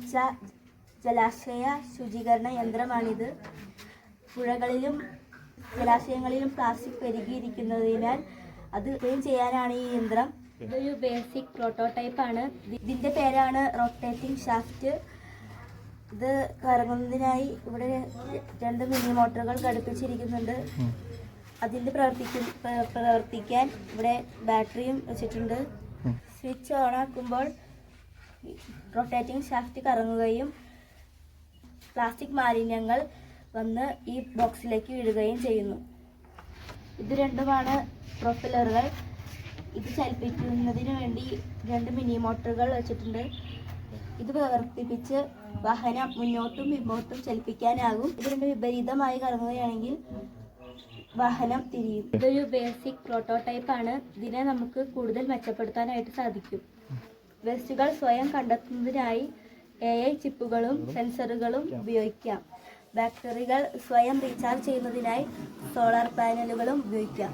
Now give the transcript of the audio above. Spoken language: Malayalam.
നിർമ്മിച്ച ജലാശയ ശുചീകരണ യന്ത്രമാണിത്. പുഴകളിലും ജലാശയങ്ങളിലും പ്ലാസ്റ്റിക് പെരുകിയിരിക്കുന്നതിനാൽ അത് ക്ലീൻ ചെയ്യാനാണ് ഈ യന്ത്രം. ഇതൊരു ബേസിക് പ്രോട്ടോടൈപ്പാണ്. ഇതിൻ്റെ പേരാണ് റൊട്ടേറ്റിംഗ് ഷാഫ്റ്റ്. ഇത് കറങ്ങുന്നതിനായി ഇവിടെ 2 മിനി മോട്ടോറുകൾ ഘടിപ്പിച്ചിരിക്കുന്നുണ്ട്. അതിൻ്റെ പ്രവർത്തിക്കാൻ ഇവിടെ ബാറ്ററിയും വെച്ചിട്ടുണ്ട്. സ്വിച്ച് ഓൺ ആക്കുമ്പോൾ റൊട്ടേറ്റിംഗ് ഷാഫ്റ്റ് കറങ്ങുകയും പ്ലാസ്റ്റിക് മാലിന്യങ്ങൾ വന്ന് ഈ ബോക്സിലേക്ക് വീഴുകയും ചെയ്യുന്നു. ഇത് രണ്ടുമാണ് പ്രൊപ്പല്ലറുകൾ. ഇത് ചലിപ്പിക്കുന്നതിന് വേണ്ടി 2 മിനി മോട്ടോറുകൾ വെച്ചിട്ടുണ്ട്. ഇത് പ്രവർത്തിപ്പിച്ച് വാഹനം മുന്നോട്ടും പിന്നോട്ടും ചലിപ്പിക്കാനാകും. ഇത് രണ്ടും വിപരീതമായി കറങ്ങുകയാണെങ്കിൽ വാഹനം തിരിയും. ഇതൊരു ബേസിക് പ്രോട്ടോടൈപ്പാണ്. ഇതിനെ നമുക്ക് കൂടുതൽ മെച്ചപ്പെടുത്താനായിട്ട് സാധിക്കും. വേസ്റ്റുകൾ സ്വയം കണ്ടെത്തുന്നതിനായി AI ചിപ്പുകളും സെൻസറുകളും ഉപയോഗിക്കാം. ബാറ്ററികൾ സ്വയം റീചാർജ് ചെയ്യുന്നതിനായി സോളാർ പാനലുകളും ഉപയോഗിക്കാം.